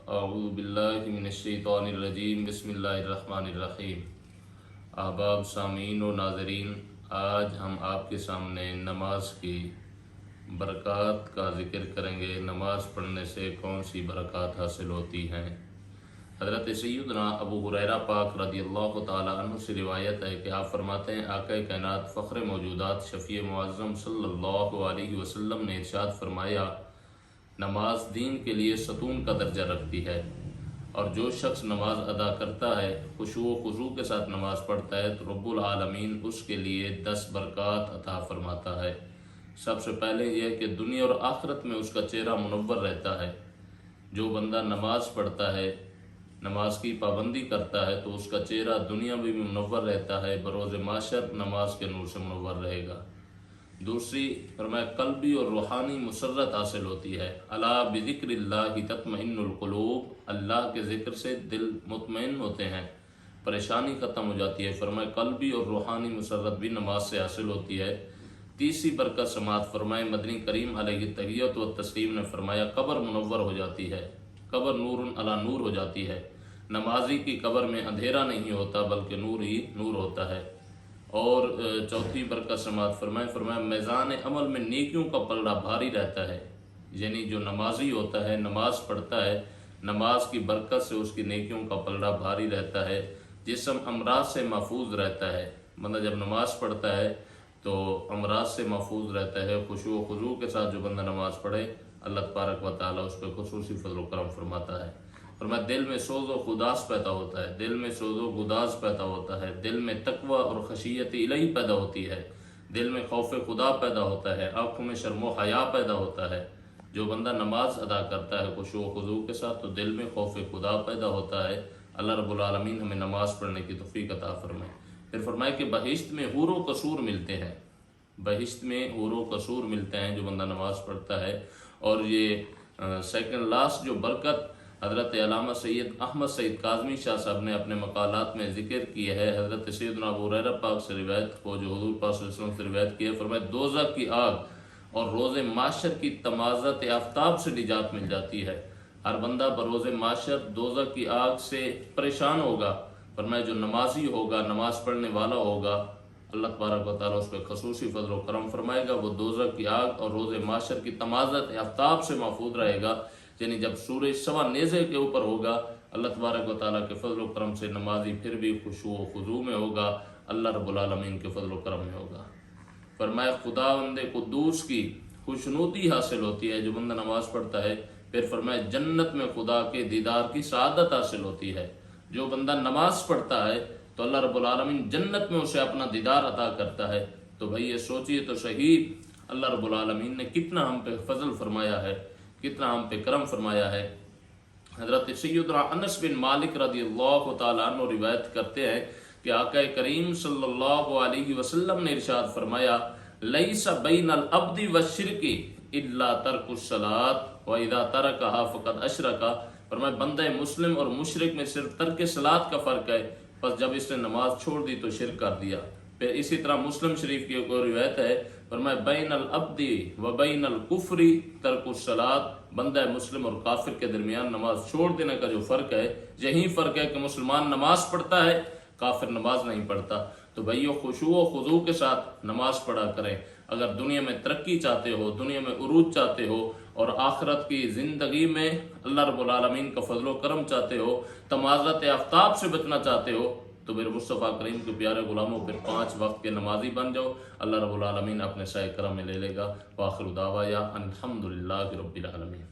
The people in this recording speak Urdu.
اعوذ باللہ من الشیطان الرجیم بسم اللہ الرحمن الرحیم۔ احباب سامعین و ناظرین، آج ہم آپ کے سامنے نماز کی برکات کا ذکر کریں گے۔ نماز پڑھنے سے کون سی برکات حاصل ہوتی ہیں؟ حضرت سیدنا ابو ہریرہ پاک رضی اللہ تعالیٰ عنہ سے روایت ہے کہ آپ فرماتے ہیں، آقا کائنات فخر موجودات شفیع معظم صلی اللہ علیہ وسلم نے ارشاد فرمایا، نماز دین کے لیے ستون کا درجہ رکھتی ہے، اور جو شخص نماز ادا کرتا ہے، خشوع و خضوع کے ساتھ نماز پڑھتا ہے، تو رب العالمین اس کے لیے 10 برکات عطا فرماتا ہے۔ سب سے پہلے یہ کہ دنیا اور آخرت میں اس کا چہرہ منور رہتا ہے۔ جو بندہ نماز پڑھتا ہے، نماز کی پابندی کرتا ہے، تو اس کا چہرہ دنیا میں بھی منور رہتا ہے، بروز معاشر نماز کے نور سے منور رہے گا۔ دوسری فرمایا، قلبی اور روحانی مسرت حاصل ہوتی ہے۔ الا بذکر اللہ تطمئن القلوب، اللہ کے ذکر سے دل مطمئن ہوتے ہیں، پریشانی ختم ہو جاتی ہے۔ فرمایا، قلبی اور روحانی مسرت بھی نماز سے حاصل ہوتی ہے۔ تیسری برکت سماعت فرمائے، مدنی کریم علیہ التحیۃ و تسلیم نے فرمایا، قبر منور ہو جاتی ہے، قبر نور علی نور ہو جاتی ہے۔ نمازی کی قبر میں اندھیرا نہیں ہوتا بلکہ نور ہی نور ہوتا ہے۔ اور چوتھی برکت سماعت فرمایا، میزان عمل میں نیکیوں کا پلڑا بھاری رہتا ہے۔ یعنی جو نمازی ہوتا ہے، نماز پڑھتا ہے، نماز کی برکت سے اس کی نیکیوں کا پلڑا بھاری رہتا ہے، جسم امراض سے محفوظ رہتا ہے۔ بندہ جب نماز پڑھتا ہے تو امراض سے محفوظ رہتا ہے۔ خشوع و خضوع کے ساتھ جو بندہ نماز پڑھے، اللہ تبارک و تعالیٰ اس پہ خصوصی فضل و کرم فرماتا ہے۔ فرمایا، دل میں سوز و گداز پیدا ہوتا ہے، دل میں سوز و گداز پیدا ہوتا ہے، دل میں تقوی اور خشیت الہی پیدا ہوتی ہے، دل میں خوف خدا پیدا ہوتا ہے، آنکھوں میں شرم و حیا پیدا ہوتا ہے۔ جو بندہ نماز ادا کرتا ہے خشوع و خضوع کے ساتھ، تو دل میں خوف خدا پیدا ہوتا ہے۔ اللہ رب العالمین ہمیں نماز پڑھنے کی توفیق عطا فرمائے۔ پھر فرمایا کہ بہشت میں حور و قصور ملتے ہیں، بہشت میں حور و قصور ملتے ہیں جو بندہ نماز پڑھتا ہے۔ اور یہ سیکنڈ لاسٹ جو برکت حضرت علامہ سید احمد سعید کاظمی شاہ صاحب نے اپنے مقالات میں ذکر کی ہے، حضرت سیدنا ابو ہریرہ پاک سے روایت کو جو حضور پاک صلی اللہ علیہ وسلم سے روایت کی ہے، فرمایا، دوزخ کی آگ اور روز معاشر کی تمازت آفتاب سے نجات مل جاتی ہے۔ ہر بندہ بروز معاشر دوزخ کی آگ سے پریشان ہوگا۔ فرمایا، جو نمازی ہوگا، نماز پڑھنے والا ہوگا، اللہ تبارک و تعالیٰ اس پہ خصوصی فضل و کرم فرمائے گا، وہ دوزخ کی آگ اور روز معاشر کی تمازت آفتاب سے محفوظ رہے گا۔ یعنی جب سورج سوا نیزے کے اوپر ہوگا، اللہ تبارک و تعالیٰ کے فضل و کرم سے نمازی پھر بھی خشوع و خضوع میں ہوگا، اللہ رب العالمین کے فضل و کرم میں ہوگا۔ فرمایا، خداوند قدوس کی خوشنودی حاصل ہوتی ہے جو بندہ نماز پڑھتا ہے۔ پھر فرمایا، جنت میں خدا کے دیدار کی سعادت حاصل ہوتی ہے۔ جو بندہ نماز پڑھتا ہے تو اللہ رب العالمین جنت میں اسے اپنا دیدار عطا کرتا ہے۔ تو بھئی یہ سوچئے تو صحیح، اللہ رب العالمین نے کتنا ہم پہ فضل فرمایا ہے، کتنا ہم پہ کرم فرمایا ہے۔ حضرت سیدنا انس بن مالک رضی اللہ تعالیٰ عنہ روایت کرتے ہیں کہ آقا کریم صلی اللہ علیہ وسلم نے ارشاد فرمایا، لیس بین العبد والشرک الا ترک الصلاۃ واذا ترکها فقد اشرک۔ فرمایا، بندہ مسلم اور مشرک میں صرف ترک صلاۃ کا فرق ہے، پس جب اس نے نماز چھوڑ دی تو شرک کر دیا۔ پھر اسی طرح مسلم شریف کی ایک اور روایت ہے، فرمایا، بین العبد و بین الکفر ترک الصلاۃ، بندہ مسلم اور کافر کے درمیان نماز چھوڑ دینے کا جو فرق ہے، یہی فرق ہے کہ مسلمان نماز پڑھتا ہے، کافر نماز نہیں پڑھتا۔ تو بھائیو، خشوع و خضوع کے ساتھ نماز پڑھا کریں۔ اگر دنیا میں ترقی چاہتے ہو، دنیا میں عروج چاہتے ہو، اور آخرت کی زندگی میں اللہ رب العالمین کا فضل و کرم چاہتے ہو، تمازت آفتاب سے بچنا چاہتے ہو، تو پھر مصطفیٰ کریم کے پیارے غلاموں، پھر 5 وقت کے نمازی بن جاؤ، اللہ رب العالمین اپنے سائے کرم میں لے لے گا۔ وآخر دعوایا الحمدللہ رب العالمین۔